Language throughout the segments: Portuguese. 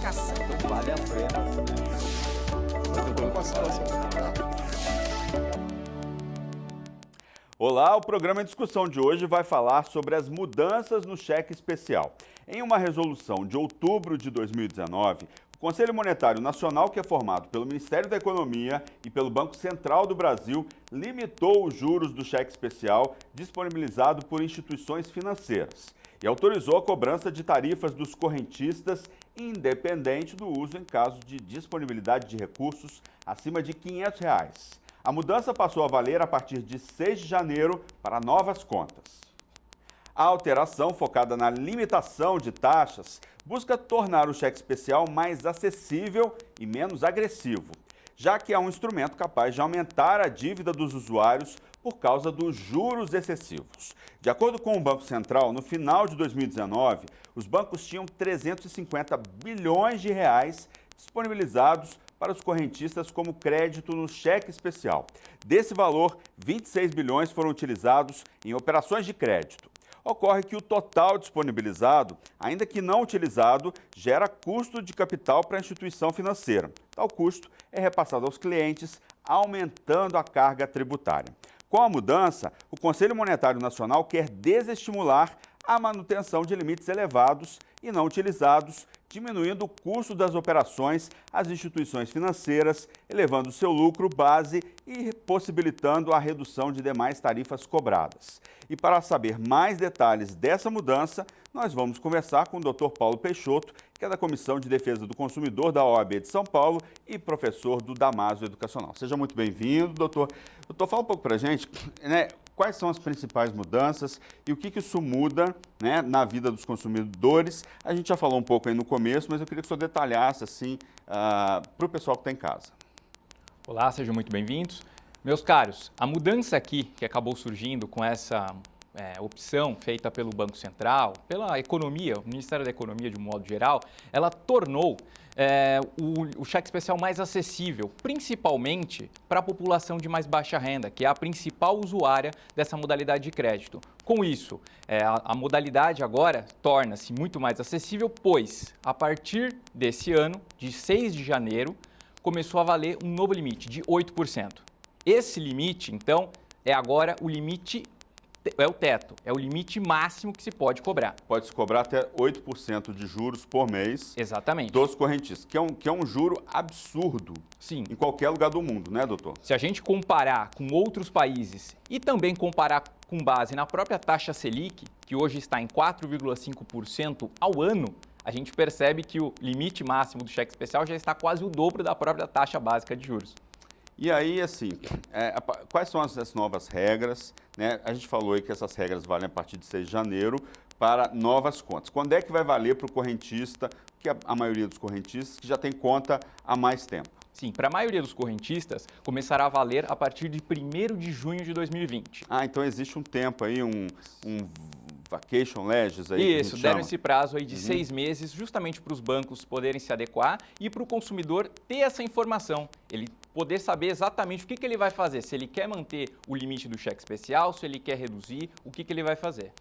caçando. Vale a pena, Olá, o programa em discussão de hoje vai falar sobre as mudanças no cheque especial. Em uma resolução de outubro de 2019, o Conselho Monetário Nacional, que é formado pelo Ministério da Economia e pelo Banco Central do Brasil, limitou os juros do cheque especial disponibilizado por instituições financeiras e autorizou a cobrança de tarifas dos correntistas, independente do uso em caso de disponibilidade de recursos acima de R$ 500. A mudança passou a valer a partir de 6 de janeiro para novas contas. A alteração, focada na limitação de taxas, busca tornar o cheque especial mais acessível e menos agressivo, já que é um instrumento capaz de aumentar a dívida dos usuários por causa dos juros excessivos. De acordo com o Banco Central, no final de 2019, os bancos tinham 350 bilhões de reais disponibilizados para os correntistas como crédito no cheque especial. Desse valor, 26 bilhões foram utilizados em operações de crédito. Ocorre que o total disponibilizado, ainda que não utilizado, gera custo de capital para a instituição financeira. Tal custo é repassado aos clientes, aumentando a carga tributária. Com a mudança, o Conselho Monetário Nacional quer desestimular a manutenção de limites elevados e não utilizados, diminuindo o custo das operações às instituições financeiras, elevando seu lucro base e possibilitando a redução de demais tarifas cobradas. E para saber mais detalhes dessa mudança, nós vamos conversar com o Dr. Paulo Peixoto, que é da Comissão de Defesa do Consumidor da OAB de São Paulo e professor do Damásio Educacional. Seja muito bem-vindo, doutor. Doutor, fala um pouco para a gente, né? Quais são as principais mudanças e o que isso muda, né, na vida dos consumidores? A gente já falou um pouco aí no começo, mas eu queria que o senhor detalhasse assim, para o pessoal que está em casa. Olá, sejam muito bem-vindos. Meus caros, a mudança aqui que acabou surgindo com essa opção feita pelo Banco Central, pela economia, o Ministério da Economia de um modo geral, ela tornou o cheque especial mais acessível, principalmente para a população de mais baixa renda, que é a principal usuária dessa modalidade de crédito. Com isso, a modalidade agora torna-se muito mais acessível, pois a partir desse ano, de 6 de janeiro, começou a valer um novo limite de 8%. Esse limite, então, é agora o limite, é o teto, é o limite máximo que se pode cobrar. Pode-se cobrar até 8% de juros por mês. Exatamente. Dos correntistas, que é um juro absurdo. Sim. Em qualquer lugar do mundo, né, doutor? Se a gente comparar com outros países e também comparar com base na própria taxa Selic, que hoje está em 4,5% ao ano, a gente percebe que o limite máximo do cheque especial já está quase o dobro da própria taxa básica de juros. E aí, assim, quais são as novas regras? Né? A gente falou aí que essas regras valem a partir de 6 de janeiro para novas contas. Quando é que vai valer para o correntista, que a maioria dos correntistas que já tem conta há mais tempo? Sim, para a maioria dos correntistas, começará a valer a partir de 1º de junho de 2020. Ah, então existe um tempo aí, um vacation legis aí. Isso, deram esse prazo aí de 6 meses, justamente para os bancos poderem se adequar e para o consumidor ter essa informação, ele poder saber exatamente o que ele vai fazer, se ele quer manter o limite do cheque especial, se ele quer reduzir, o que ele vai fazer.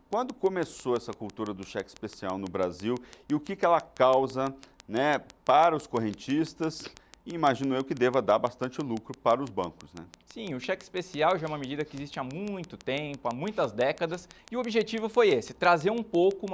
Quando começou essa cultura do cheque especial no Brasil e o que ela causa, né, para os correntistas? E imagino eu que deva dar bastante lucro para os bancos, né? Sim, o cheque especial já é uma medida que existe há muito tempo, há muitas décadas, e o objetivo foi esse, trazer um pouco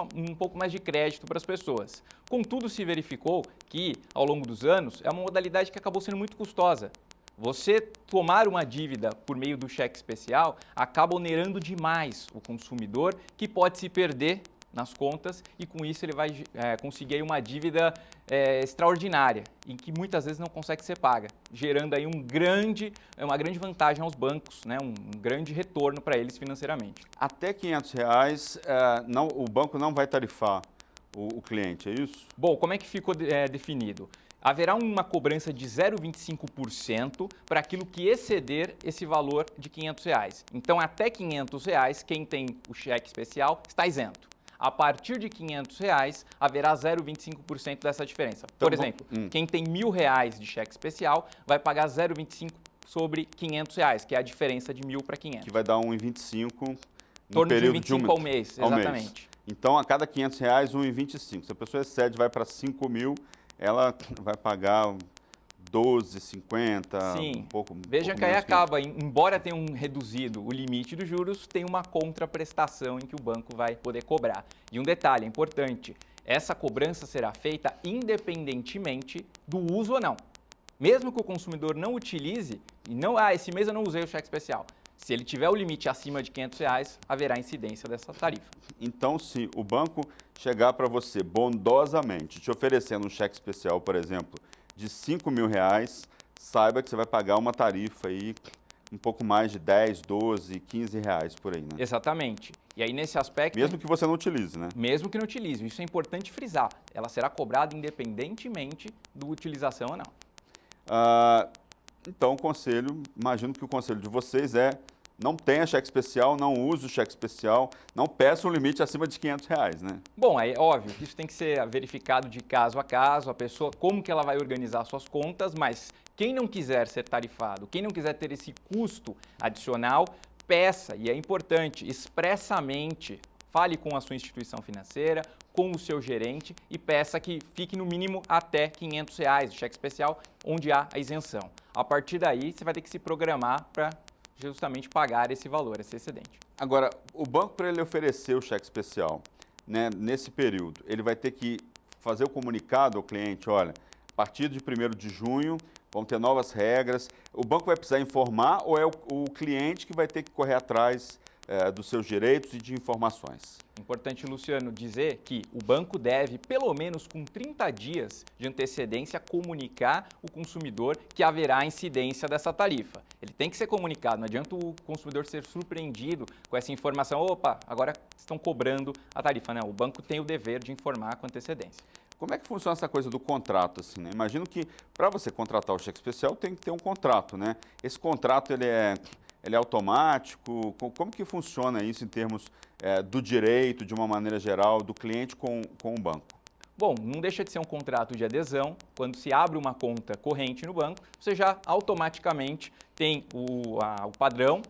mais de crédito para as pessoas. Contudo, se verificou que, ao longo dos anos, é uma modalidade que acabou sendo muito custosa. Você tomar uma dívida por meio do cheque especial acaba onerando demais o consumidor, que pode se perder nas contas e com isso ele vai conseguir aí uma dívida extraordinária e que muitas vezes não consegue ser paga, gerando aí uma grande vantagem aos bancos, né? Um grande retorno para eles financeiramente. Até R$ 500, o banco não vai tarifar o cliente, é isso? Bom, como é que ficou definido? Haverá uma cobrança de 0,25% para aquilo que exceder esse valor de R$ 500. Então, até R$ 500, quem tem o cheque especial está isento. A partir de R$ 500, haverá 0,25% dessa diferença. Por exemplo, quem tem R$ 1.000 de cheque especial vai pagar 0,25% sobre R$ 500, que é a diferença de 1.000 para 500. Que vai dar 1,25 no período de 1 mês. Ao mês, exatamente. Então, a cada R$ 500, R$ 1,25. Se a pessoa excede, vai para 5 mil, ela vai pagar 12,50, Sim. um pouco. Veja que aí acaba, embora tenham reduzido o limite dos juros, tem uma contraprestação em que o banco vai poder cobrar. E um detalhe importante, essa cobrança será feita independentemente do uso ou não. Mesmo que o consumidor não utilize, e não, esse mês eu não usei o cheque especial. Se ele tiver o limite acima de R$ 500, haverá incidência dessa tarifa. Então, se o banco chegar para você bondosamente, te oferecendo um cheque especial, por exemplo, de R$ 5 mil, saiba que você vai pagar uma tarifa aí um pouco mais de 10, 12, 15 reais por aí, né? Exatamente. E aí, nesse aspecto... Mesmo que você não utilize, né? Mesmo que não utilize. Isso é importante frisar. Ela será cobrada independentemente da utilização ou não. Então, o conselho, imagino que o conselho de vocês não tenha cheque especial, não use o cheque especial, não peça um limite acima de R$ 500, né? Bom, é óbvio que isso tem que ser verificado de caso a caso, a pessoa, como que ela vai organizar suas contas, mas quem não quiser ser tarifado, quem não quiser ter esse custo adicional, peça, e é importante, expressamente, fale com a sua instituição financeira, com o seu gerente e peça que fique no mínimo até R$ 500 de cheque especial, onde há a isenção. A partir daí, você vai ter que se programar para justamente pagar esse valor, esse excedente. Agora, o banco, para ele oferecer o cheque especial, né, nesse período, ele vai ter que fazer o comunicado ao cliente, olha, a partir de 1º de junho vão ter novas regras. O banco vai precisar informar ou é o cliente que vai ter que correr atrás dos seus direitos e de informações? Importante, Luciano, dizer que o banco deve, pelo menos com 30 dias de antecedência, comunicar o consumidor que haverá incidência dessa tarifa. Ele tem que ser comunicado, não adianta o consumidor ser surpreendido com essa informação, opa, agora estão cobrando a tarifa. Não, o banco tem o dever de informar com antecedência. Como é que funciona essa coisa do contrato? Assim, né? Imagino que para você contratar o cheque especial tem que ter um contrato, né? Esse contrato ele é automático? Como que funciona isso em termos do direito, de uma maneira geral, do cliente com o banco? Bom, não deixa de ser um contrato de adesão. Quando se abre uma conta corrente no banco, você já automaticamente tem o padrão,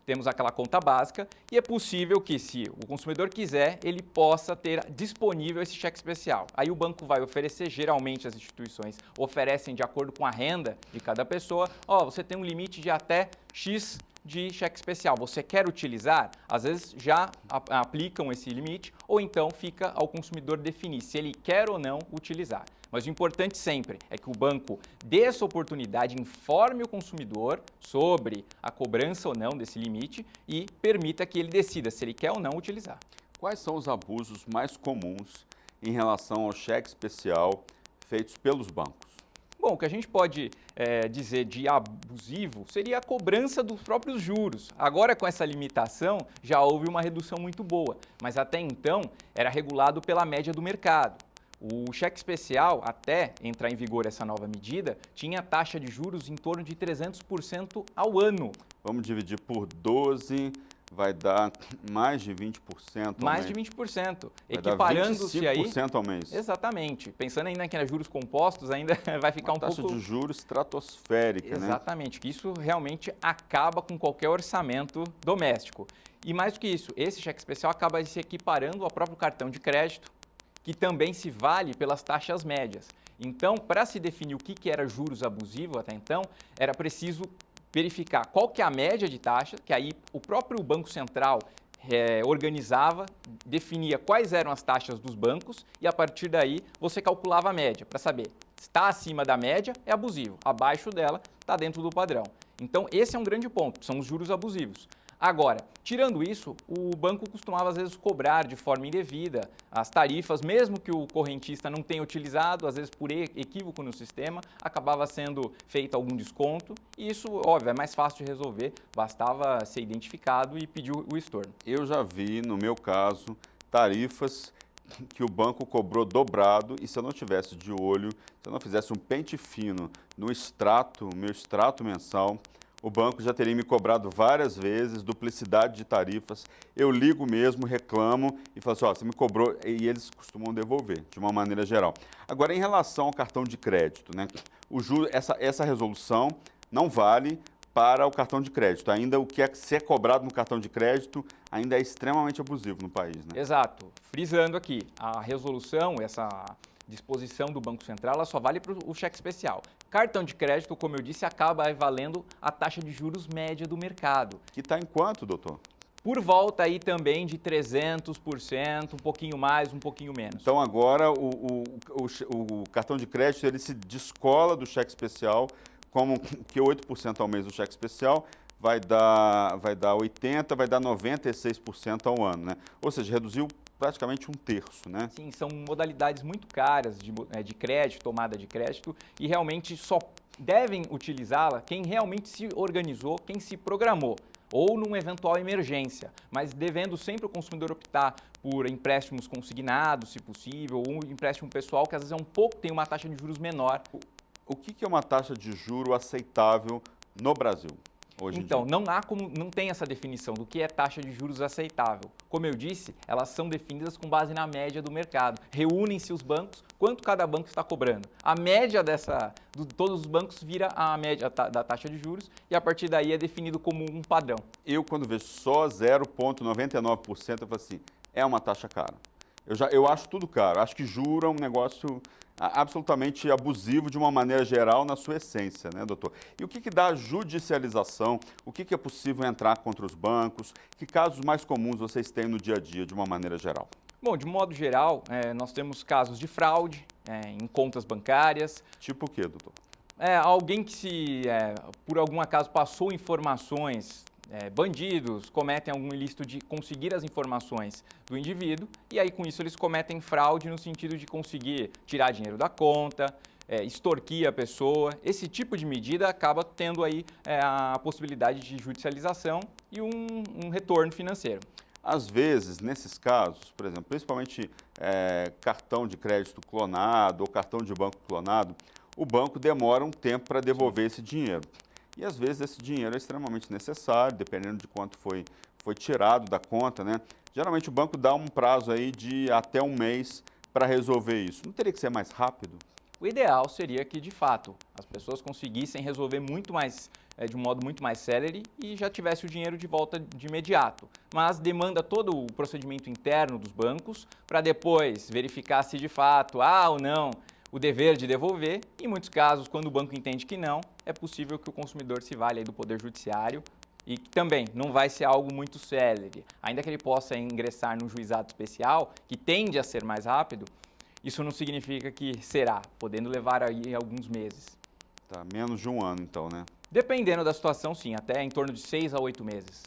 temos aquela conta básica e é possível que, se o consumidor quiser, ele possa ter disponível esse cheque especial. Aí o banco vai oferecer, geralmente as instituições oferecem de acordo com a renda de cada pessoa, você tem um limite de até X de cheque especial. Você quer utilizar? Às vezes já aplicam esse limite ou então fica ao consumidor definir se ele quer ou não utilizar. Mas o importante sempre é que o banco dê essa oportunidade, informe o consumidor sobre a cobrança ou não desse limite e permita que ele decida se ele quer ou não utilizar. Quais são os abusos mais comuns em relação ao cheque especial feitos pelos bancos? Bom, o que a gente pode dizer de abusivo seria a cobrança dos próprios juros. Agora, com essa limitação, já houve uma redução muito boa, mas até então era regulado pela média do mercado. O cheque especial, até entrar em vigor essa nova medida, tinha taxa de juros em torno de 300% ao ano. Vamos dividir por 12, vai dar mais de 20% ao mais mês. de 20%. Vai Equiparando-se aí... 25% ao mês. Exatamente. Pensando ainda que era juros compostos, ainda vai ficar uma um pouco... taxa de juros estratosférica, né? Exatamente. Que isso realmente acaba com qualquer orçamento doméstico. E mais do que isso, esse cheque especial acaba se equiparando ao próprio cartão de crédito, que também se vale pelas taxas médias. Então, para se definir o que era juros abusivo até então, era preciso verificar qual que é a média de taxa, que aí o próprio Banco Central organizava, definia quais eram as taxas dos bancos e a partir daí você calculava a média para saber se está acima da média é abusivo, abaixo dela está dentro do padrão. Então, esse é um grande ponto, são os juros abusivos. Agora, tirando isso, o banco costumava às vezes cobrar de forma indevida as tarifas, mesmo que o correntista não tenha utilizado, às vezes por equívoco no sistema, acabava sendo feito algum desconto e isso, óbvio, é mais fácil de resolver, bastava ser identificado e pedir o estorno. Eu já vi, no meu caso, tarifas que o banco cobrou dobrado e se eu não tivesse de olho, se eu não fizesse um pente fino no meu extrato mensal, o banco já teria me cobrado várias vezes, duplicidade de tarifas. Eu ligo mesmo, reclamo e falo assim, você me cobrou, e eles costumam devolver, de uma maneira geral. Agora, em relação ao cartão de crédito, né, essa resolução não vale para o cartão de crédito. Ainda o que se é cobrado no cartão de crédito ainda é extremamente abusivo no país, né? Exato. Frisando aqui, a resolução, essa disposição do Banco Central, ela só vale para o cheque especial. Cartão de crédito, como eu disse, acaba valendo a taxa de juros média do mercado. Que está em quanto, doutor? Por volta aí também de 300%, um pouquinho mais, um pouquinho menos. Então agora o cartão de crédito ele se descola do cheque especial, como que 8% ao mês do cheque especial vai dar 80%, vai dar 96% ao ano, né? Ou seja, reduziu praticamente um terço, né? Sim, são modalidades muito caras de crédito, tomada de crédito, e realmente só devem utilizá-la quem realmente se organizou, quem se programou, ou numa eventual emergência, mas devendo sempre o consumidor optar por empréstimos consignados, se possível, ou um empréstimo pessoal que às vezes tem uma taxa de juros menor. O que é uma taxa de juro aceitável no Brasil? Hoje em Então, dia? não tem essa definição do que é taxa de juros aceitável. Como eu disse, elas são definidas com base na média do mercado. Reúnem-se os bancos, quanto cada banco está cobrando. A média de todos os bancos vira a média da taxa de juros e a partir daí é definido como um padrão. Eu, quando vejo só 0,99%, eu falo assim, é uma taxa cara. Eu acho tudo caro. Acho que juro é um negócio absolutamente abusivo de uma maneira geral na sua essência, né, doutor? E o que dá a judicialização? O que é possível entrar contra os bancos? Que casos mais comuns vocês têm no dia a dia, de uma maneira geral? Bom, de modo geral, nós temos casos de fraude em contas bancárias. Tipo o quê, doutor? Alguém que por algum acaso passou informações, bandidos cometem algum ilícito de conseguir as informações do indivíduo e aí com isso eles cometem fraude no sentido de conseguir tirar dinheiro da conta, extorquir a pessoa. Esse tipo de medida acaba tendo aí a possibilidade de judicialização e um retorno financeiro. Às vezes, nesses casos, por exemplo, principalmente cartão de crédito clonado ou cartão de banco clonado, o banco demora um tempo para devolver esse dinheiro. E às vezes esse dinheiro é extremamente necessário, dependendo de quanto foi tirado da conta, né? Geralmente o banco dá um prazo aí de até um mês para resolver isso. Não teria que ser mais rápido? O ideal seria que, de fato, as pessoas conseguissem resolver de um modo muito mais célere e já tivesse o dinheiro de volta de imediato. Mas demanda todo o procedimento interno dos bancos para depois verificar se de fato há ou não o dever de devolver. Em muitos casos, quando o banco entende que não, é possível que o consumidor se valha aí do Poder Judiciário e também não vai ser algo muito célere. Ainda que ele possa ingressar num juizado especial, que tende a ser mais rápido, isso não significa que será, podendo levar aí alguns meses. Tá, menos de um ano então, né? Dependendo da situação, sim, até em torno de 6 a 8 meses.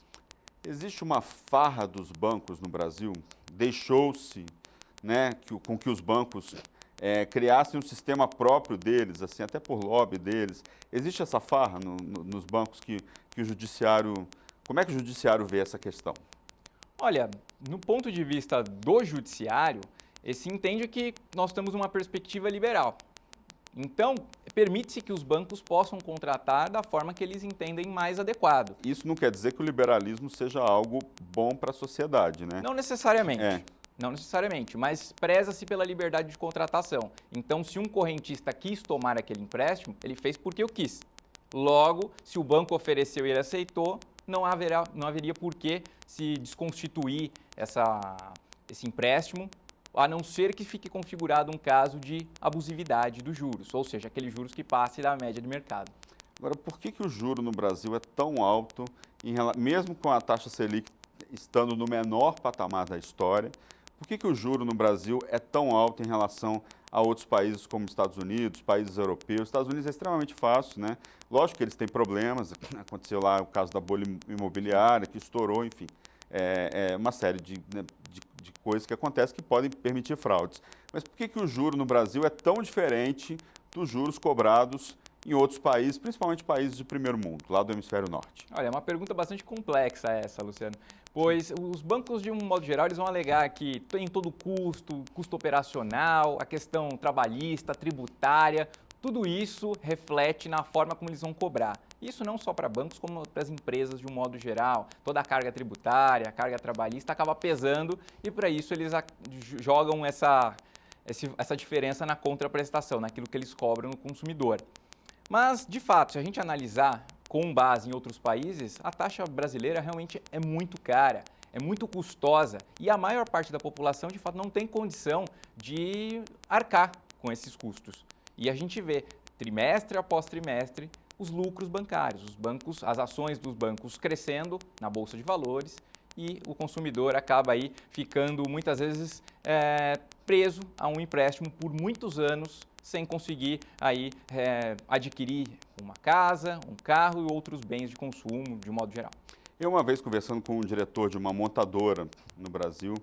Existe uma farra dos bancos no Brasil? Deixou-se, né, com que os bancos criassem um sistema próprio deles, assim, até por lobby deles. Existe essa farra nos bancos que o judiciário... Como é que o judiciário vê essa questão? Olha, no ponto de vista do judiciário, se entende que nós temos uma perspectiva liberal. Então, permite-se que os bancos possam contratar da forma que eles entendem mais adequado. Isso não quer dizer que o liberalismo seja algo bom para a sociedade, né? Não necessariamente. Não necessariamente, mas preza-se pela liberdade de contratação. Então, se um correntista quis tomar aquele empréstimo, ele fez porque eu quis. Logo, se o banco ofereceu e ele aceitou, não haveria por que se desconstituir esse empréstimo, a não ser que fique configurado um caso de abusividade dos juros, ou seja, aqueles juros que passe da média de mercado. Agora, por que o juro no Brasil é tão alto, mesmo com a taxa Selic estando no menor patamar da história? Por que o juro no Brasil é tão alto em relação a outros países como Estados Unidos, países europeus? Estados Unidos é extremamente fácil, né? Lógico que eles têm problemas, aconteceu lá o caso da bolha imobiliária, que estourou, enfim. Uma série de coisas que acontecem que podem permitir fraudes. Mas por que o juro no Brasil é tão diferente dos juros cobrados em outros países, principalmente países de primeiro mundo, lá do hemisfério norte? Olha, é uma pergunta bastante complexa essa, Luciano, pois os bancos, de um modo geral, eles vão alegar que tem todo o custo operacional, a questão trabalhista, tributária, tudo isso reflete na forma como eles vão cobrar. Isso não só para bancos, como para as empresas de um modo geral. Toda a carga tributária, a carga trabalhista acaba pesando e para isso eles jogam essa diferença na contraprestação, naquilo que eles cobram no consumidor. Mas, de fato, se a gente analisar com base em outros países, a taxa brasileira realmente é muito cara, é muito custosa e a maior parte da população, de fato, não tem condição de arcar com esses custos. E a gente vê, trimestre após trimestre, os lucros bancários, os bancos, as ações dos bancos crescendo na Bolsa de Valores e o consumidor acaba aí ficando muitas vezes preso a um empréstimo por muitos anos sem conseguir aí adquirir uma casa, um carro e outros bens de consumo de modo geral. Eu uma vez conversando com um diretor de uma montadora no Brasil,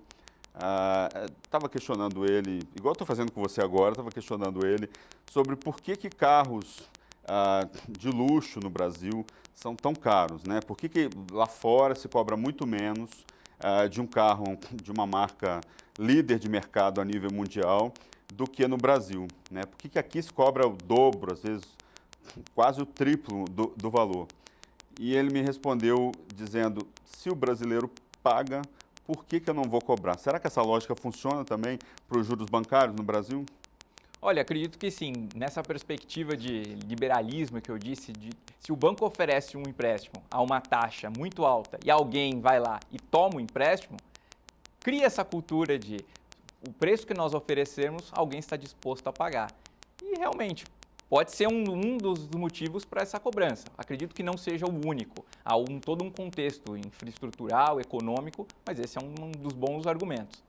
estava questionando ele, igual estou fazendo com você agora, estava questionando ele sobre por que carros de luxo no Brasil são tão caros, né? Por que lá fora se cobra muito menos de um carro de uma marca líder de mercado a nível mundial do que no Brasil, né? Por que aqui se cobra o dobro, às vezes quase o triplo do valor? E ele me respondeu dizendo, se o brasileiro paga, por que eu não vou cobrar? Será que essa lógica funciona também para os juros bancários no Brasil? Olha, acredito que sim. Nessa perspectiva de liberalismo que eu disse, se o banco oferece um empréstimo a uma taxa muito alta e alguém vai lá e toma o empréstimo, cria essa cultura de o preço que nós oferecermos, alguém está disposto a pagar. E realmente, pode ser um dos motivos para essa cobrança. Acredito que não seja o único. Há todo um contexto infraestrutural, econômico, mas esse é um dos bons argumentos.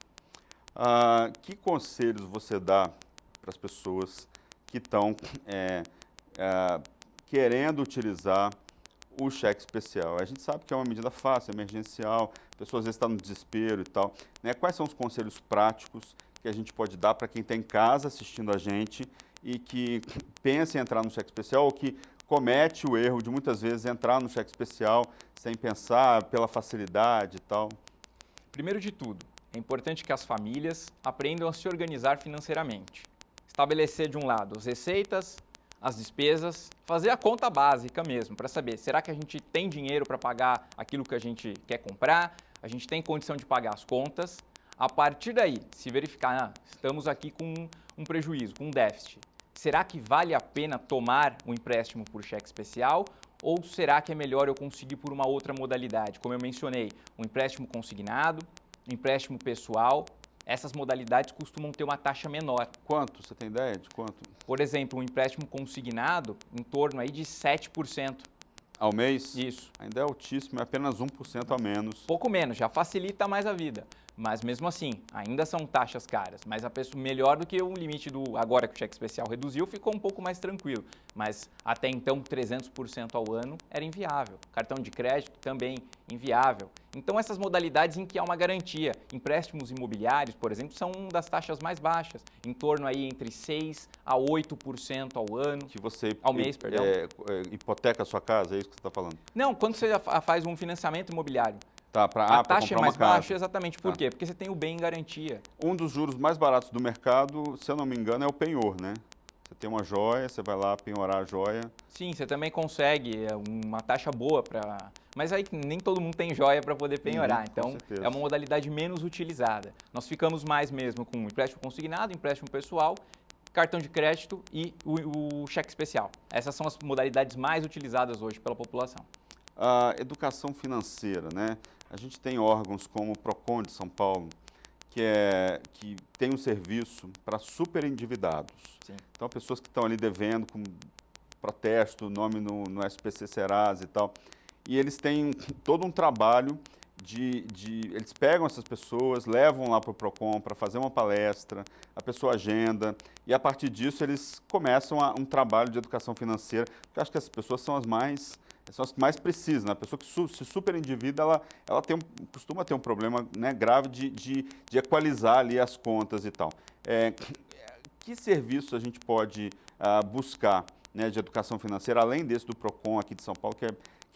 Que conselhos você dá para as pessoas que estão querendo utilizar o cheque especial? A gente sabe que é uma medida fácil, emergencial, a pessoa às vezes está no desespero e tal, né? Quais são os conselhos práticos que a gente pode dar para quem está em casa assistindo a gente e que pensa em entrar no cheque especial ou que comete o erro de muitas vezes entrar no cheque especial sem pensar pela facilidade e tal? Primeiro de tudo, é importante que as famílias aprendam a se organizar financeiramente. Estabelecer de um lado as receitas, as despesas, fazer a conta básica mesmo, para saber, será que a gente tem dinheiro para pagar aquilo que a gente quer comprar, a gente tem condição de pagar as contas. A partir daí, se verificar, estamos aqui com um prejuízo, com um déficit, será que vale a pena tomar um empréstimo por cheque especial ou será que é melhor eu conseguir por uma outra modalidade? Como eu mencionei, um empréstimo consignado, um empréstimo pessoal. Essas modalidades costumam ter uma taxa menor. Quanto? Você tem ideia de quanto? Por exemplo, um empréstimo consignado, em torno aí de 7%. Ao mês? Isso. Ainda é altíssimo, é apenas 1% a menos. Pouco menos, já facilita mais a vida. Mas mesmo assim, ainda são taxas caras. Mas a pessoa melhor do que o limite agora que o cheque especial reduziu, ficou um pouco mais tranquilo. Mas até então, 300% ao ano era inviável. Cartão de crédito também inviável. Então essas modalidades em que há uma garantia, empréstimos imobiliários, por exemplo, são das taxas mais baixas, em torno aí entre 6% a 8% ao ano. Que você ao mês, perdão. Hipoteca a sua casa, é isso que você está falando? Não, quando você faz um financiamento imobiliário. Tá, A taxa é mais baixa, casa. exatamente. Por quê? Porque você tem o bem em garantia. Um dos juros mais baratos do mercado, se eu não me engano, é o penhor, né? Você tem uma joia, você vai lá penhorar a joia. Sim, você também consegue uma taxa boa para... Mas aí nem todo mundo tem joia para poder penhorar, então é uma modalidade menos utilizada. Nós ficamos mais mesmo com empréstimo consignado, empréstimo pessoal, cartão de crédito e o cheque especial. Essas são as modalidades mais utilizadas hoje pela população. A educação financeira, né? A gente tem órgãos como o Procon de São Paulo, que tem um serviço para super endividados. Sim. Então, pessoas que estão ali devendo com protesto, nome no SPC Serasa e tal. E eles têm todo um trabalho eles pegam essas pessoas, levam lá para o Procon para fazer uma palestra, a pessoa agenda, e a partir disso eles começam um trabalho de educação financeira, porque eu acho que essas pessoas são as que mais precisam, né? A pessoa que se super endivida, ela costuma ter um problema, né, grave de equalizar ali as contas e tal. Que serviço a gente pode buscar, né, de educação financeira, além desse do Procon aqui de São Paulo, que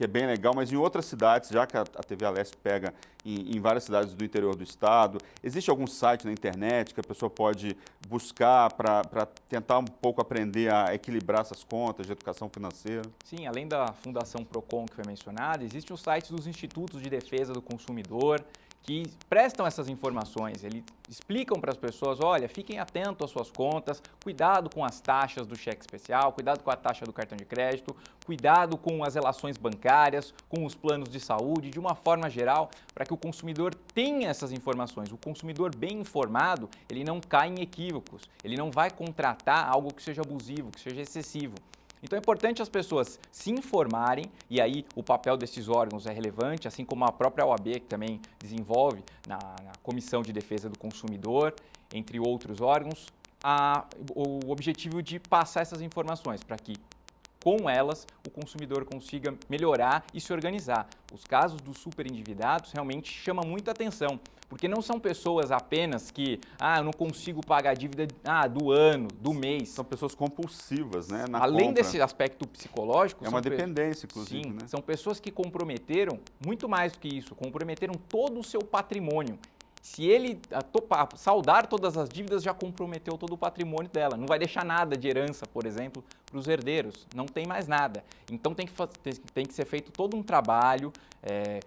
é bem legal, mas em outras cidades, já que a TV Aleste pega em várias cidades do interior do estado, existe algum site na internet que a pessoa pode buscar para tentar um pouco aprender a equilibrar essas contas de educação financeira? Sim, além da Fundação Procon que foi mencionada, existem os sites dos Institutos de Defesa do Consumidor, que prestam essas informações. Eles explicam para as pessoas, olha, fiquem atentos às suas contas, cuidado com as taxas do cheque especial, cuidado com a taxa do cartão de crédito, cuidado com as relações bancárias, com os planos de saúde, de uma forma geral, para que o consumidor tenha essas informações. O consumidor bem informado, ele não cai em equívocos, ele não vai contratar algo que seja abusivo, que seja excessivo. Então é importante as pessoas se informarem, e aí o papel desses órgãos é relevante, assim como a própria OAB, que também desenvolve na Comissão de Defesa do Consumidor, entre outros órgãos, o objetivo de passar essas informações para que, com elas, o consumidor consiga melhorar e se organizar. Os casos dos superendividados realmente chamam muita atenção, porque não são pessoas apenas que, eu não consigo pagar a dívida do ano, do mês. São pessoas compulsivas, né? Além desse aspecto psicológico... É uma dependência, inclusive, sim, né? São pessoas que comprometeram, muito mais do que isso, comprometeram todo o seu patrimônio. Se ele saldar todas as dívidas, já comprometeu todo o patrimônio dela. Não vai deixar nada de herança, por exemplo, para os herdeiros. Não tem mais nada. Então tem que ser feito todo um trabalho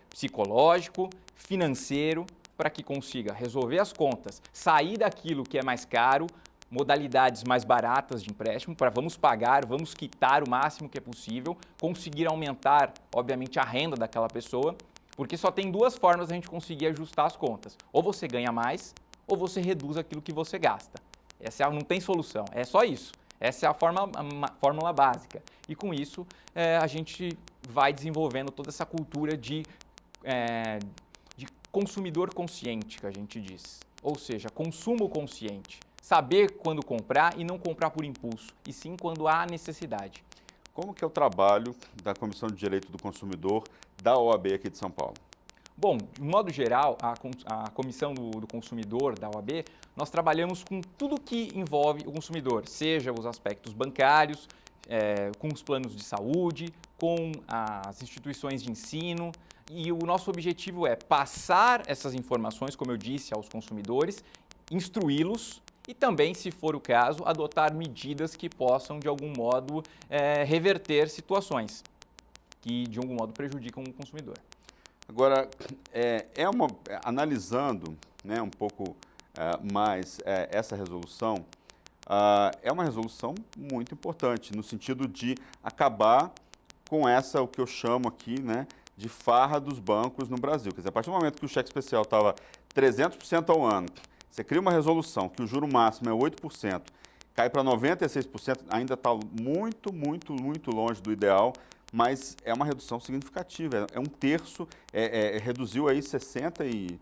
psicológico, financeiro, para que consiga resolver as contas, sair daquilo que é mais caro, modalidades mais baratas de empréstimo, para vamos pagar, vamos quitar o máximo que é possível, conseguir aumentar, obviamente, a renda daquela pessoa, porque só tem duas formas de a gente conseguir ajustar as contas. Ou você ganha mais, ou você reduz aquilo que você gasta. Essa não tem solução, é só isso. Essa é a fórmula básica. E com isso, a gente vai desenvolvendo toda essa cultura de consumidor consciente, que a gente diz. Ou seja, consumo consciente. Saber quando comprar e não comprar por impulso, e sim quando há necessidade. Como que é o trabalho da Comissão de Direito do Consumidor da OAB aqui de São Paulo? Bom, de modo geral, a Comissão do Consumidor da OAB, nós trabalhamos com tudo que envolve o consumidor, seja os aspectos bancários, com os planos de saúde, com as instituições de ensino, e o nosso objetivo é passar essas informações, como eu disse, aos consumidores, instruí-los e também, se for o caso, adotar medidas que possam, de algum modo, reverter situações que, de algum modo, prejudicam o consumidor. Agora, analisando, né, um pouco mais essa resolução, é uma resolução muito importante, no sentido de acabar com o que eu chamo aqui, né, de farra dos bancos no Brasil. Quer dizer, a partir do momento que o cheque especial estava 300% ao ano, você cria uma resolução que o juro máximo é 8%, cai para 96%, ainda está muito, muito, muito longe do ideal, mas é uma redução significativa, é um terço, reduziu aí 66%,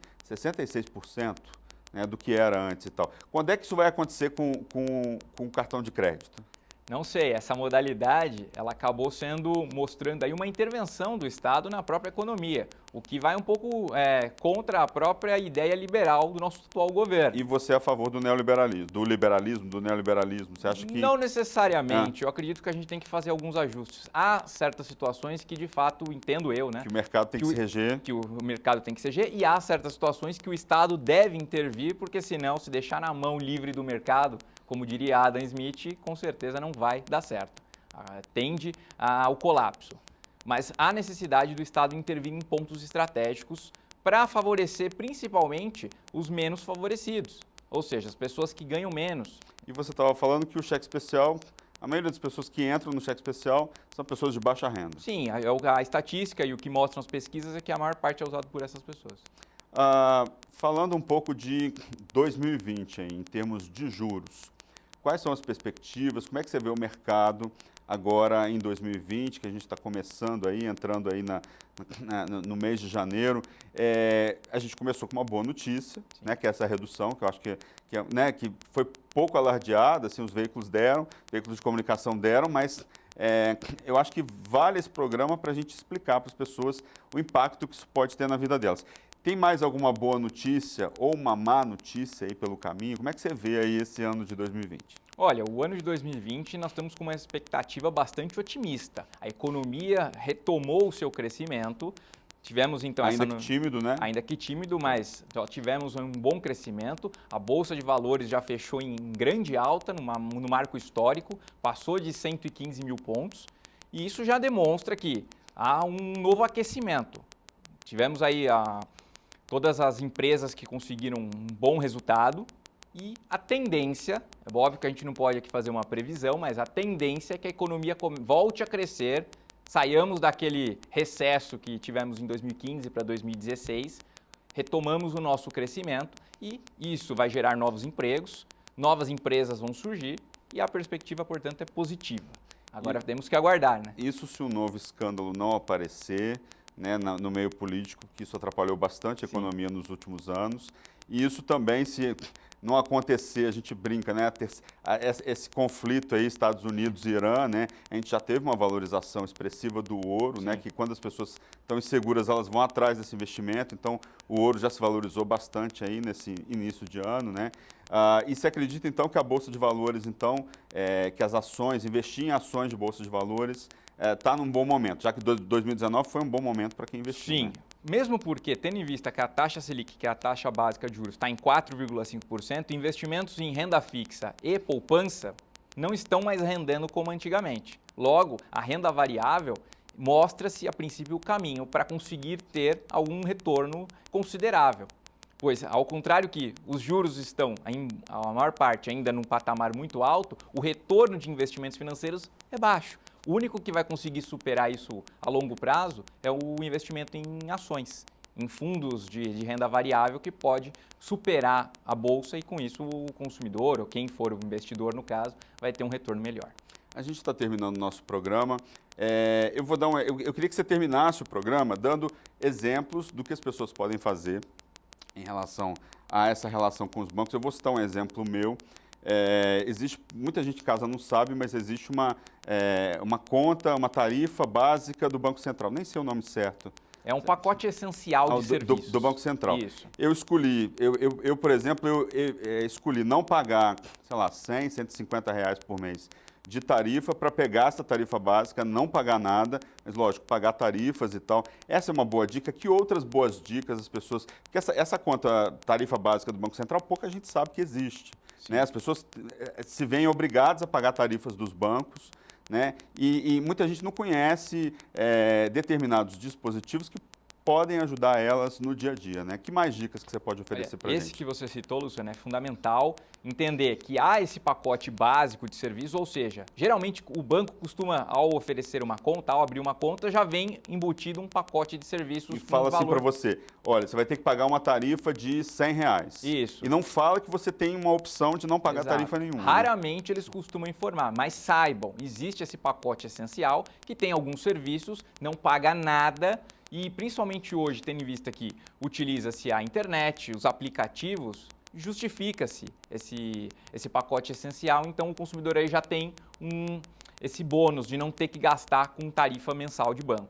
né, do que era antes e tal. Quando é que isso vai acontecer com o cartão de crédito? Não sei, essa modalidade, ela acabou mostrando aí uma intervenção do Estado na própria economia, o que vai um pouco contra a própria ideia liberal do nosso atual governo. E você é a favor do neoliberalismo, do neoliberalismo? Você acha que... Não necessariamente, eu acredito que a gente tem que fazer alguns ajustes. Há certas situações que, de fato, entendo eu, né? Que o mercado tem que se reger. Que o mercado tem que se reger, e há certas situações que o Estado deve intervir, porque senão, se deixar na mão livre do mercado, como diria Adam Smith, com certeza não vai dar certo. Tende ao colapso. Mas há necessidade do Estado intervir em pontos estratégicos para favorecer principalmente os menos favorecidos, ou seja, as pessoas que ganham menos. E você estava falando que o cheque especial, a maioria das pessoas que entram no cheque especial são pessoas de baixa renda. Sim, a estatística e o que mostram as pesquisas é que a maior parte é usado por essas pessoas. Falando um pouco de 2020 em termos de juros, quais são as perspectivas? Como é que você vê o mercado agora em 2020, que a gente está começando aí, entrando aí no mês de janeiro? A gente começou com uma boa notícia, né, que é essa redução, que eu acho que foi pouco alardeada, assim, os veículos de comunicação deram, mas eu acho que vale esse programa para a gente explicar para as pessoas o impacto que isso pode ter na vida delas. Tem mais alguma boa notícia ou uma má notícia aí pelo caminho? Como é que você vê aí esse ano de 2020? Olha, o ano de 2020 nós estamos com uma expectativa bastante otimista. A economia retomou o seu crescimento. Tivemos então ainda que tímido, né? Ainda que tímido, mas tivemos um bom crescimento. A Bolsa de Valores já fechou em grande alta, no marco histórico, passou de 115 mil pontos. E isso já demonstra que há um novo aquecimento. Tivemos aí todas as empresas que conseguiram um bom resultado e a tendência, é óbvio que a gente não pode aqui fazer uma previsão, mas a tendência é que a economia volte a crescer, saiamos daquele recesso que tivemos em 2015 para 2016, retomamos o nosso crescimento e isso vai gerar novos empregos, novas empresas vão surgir e a perspectiva, portanto, é positiva. Agora temos que aguardar, né? Isso se um novo escândalo não aparecer, né, no meio político, que isso atrapalhou bastante a economia nos últimos anos. E isso também, se não acontecer, a gente brinca, né, esse conflito aí, Estados Unidos e Irã, né, a gente já teve uma valorização expressiva do ouro, né, que quando as pessoas estão inseguras, elas vão atrás desse investimento, então o ouro já se valorizou bastante aí nesse início de ano, né. E se acredita, então, que a Bolsa de Valores, então, que as ações, investir em ações de Bolsa de Valores, está num bom momento, já que 2019 foi um bom momento para quem investiu. Sim. Né? Mesmo porque, tendo em vista que a taxa Selic, que é a taxa básica de juros, está em 4,5%, investimentos em renda fixa e poupança não estão mais rendendo como antigamente. Logo, a renda variável mostra-se, a princípio, o caminho para conseguir ter algum retorno considerável. Pois, ao contrário que os juros estão, a maior parte, ainda num patamar muito alto, o retorno de investimentos financeiros é baixo. O único que vai conseguir superar isso a longo prazo é o investimento em ações, em fundos de renda variável que pode superar a bolsa e com isso o consumidor ou quem for o investidor no caso vai ter um retorno melhor. A gente está terminando o nosso programa. Eu queria que você terminasse o programa dando exemplos do que as pessoas podem fazer em relação a essa relação com os bancos. Eu vou citar um exemplo meu. Existe, muita gente em casa não sabe, mas existe uma conta, uma tarifa básica do Banco Central. Nem sei o nome certo. É um pacote essencial de serviços. Do Banco Central. Isso. Eu escolhi, por exemplo, escolhi não pagar, sei lá, 100, 150 reais por mês de tarifa para pegar essa tarifa básica, não pagar nada, mas lógico, pagar tarifas e tal. Essa é uma boa dica. Que outras boas dicas as pessoas... Porque essa conta tarifa básica do Banco Central, pouca gente sabe que existe. Né? As pessoas se veem obrigadas a pagar tarifas dos bancos, né? E muita gente não conhece determinados dispositivos que podem ajudar elas no dia a dia, né? Que mais dicas que você pode oferecer para a gente? Esse que você citou, Luciano, é fundamental entender que há esse pacote básico de serviço, ou seja, geralmente o banco costuma, ao oferecer uma conta, ao abrir uma conta, já vem embutido um pacote de serviços. E fala assim para você, olha, você vai ter que pagar uma tarifa de 100 reais. Isso. E não fala que você tem uma opção de não pagar tarifa nenhuma. Raramente eles costumam informar, mas saibam, existe esse pacote essencial que tem alguns serviços, não paga nada. E principalmente hoje, tendo em vista que utiliza-se a internet, os aplicativos, justifica-se esse pacote essencial, então o consumidor aí já tem esse bônus de não ter que gastar com tarifa mensal de banco.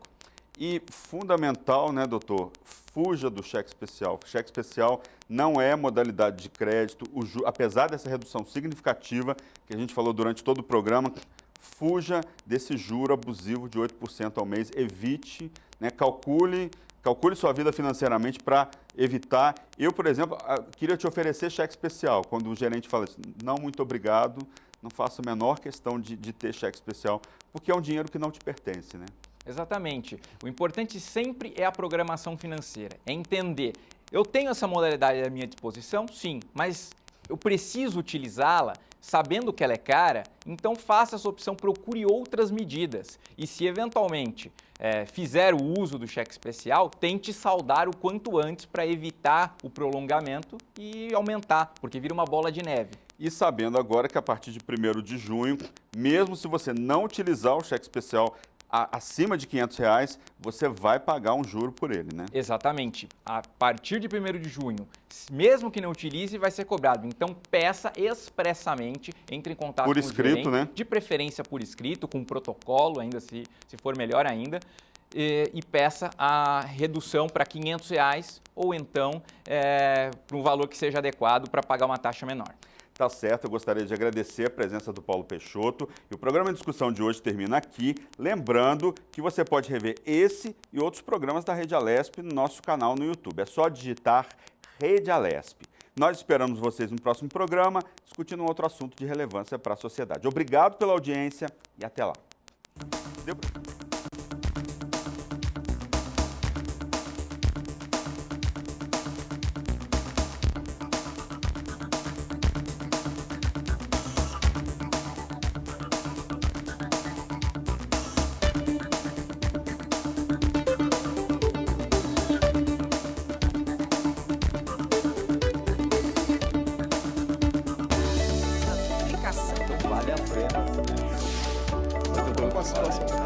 E fundamental, né, doutor? Fuja do cheque especial. O cheque especial não é modalidade de crédito, apesar dessa redução significativa que a gente falou durante todo o programa, fuja desse juro abusivo de 8% ao mês, evite, né, calcule sua vida financeiramente para evitar. Eu, por exemplo, queria te oferecer cheque especial. Quando o gerente fala assim, não, muito obrigado, não faço a menor questão de ter cheque especial, porque é um dinheiro que não te pertence, né? Exatamente. O importante sempre é a programação financeira, é entender. Eu tenho essa modalidade à minha disposição? Sim, mas eu preciso utilizá-la sabendo que ela é cara, então faça essa opção, procure outras medidas. E se eventualmente fizer o uso do cheque especial, tente saldar o quanto antes para evitar o prolongamento e aumentar, porque vira uma bola de neve. E sabendo agora que a partir de 1º de junho, mesmo se você não utilizar o cheque especial acima de R$500, você vai pagar um juro por ele, né? Exatamente. A partir de 1º de junho, mesmo que não utilize, vai ser cobrado. Então, peça expressamente, entre em contato por com escrito, o gerente, né? De preferência por escrito, com protocolo, ainda se for melhor ainda, e peça a redução para R$500 ou então para um valor que seja adequado para pagar uma taxa menor. Tá certo, eu gostaria de agradecer a presença do Paulo Peixoto. E o programa de discussão de hoje termina aqui. Lembrando que você pode rever esse e outros programas da Rede Alesp no nosso canal no YouTube. É só digitar Rede Alesp. Nós esperamos vocês no próximo programa, discutindo um outro assunto de relevância para a sociedade. Obrigado pela audiência e até lá. educação. Então vale a pena. Muito bom com a situação.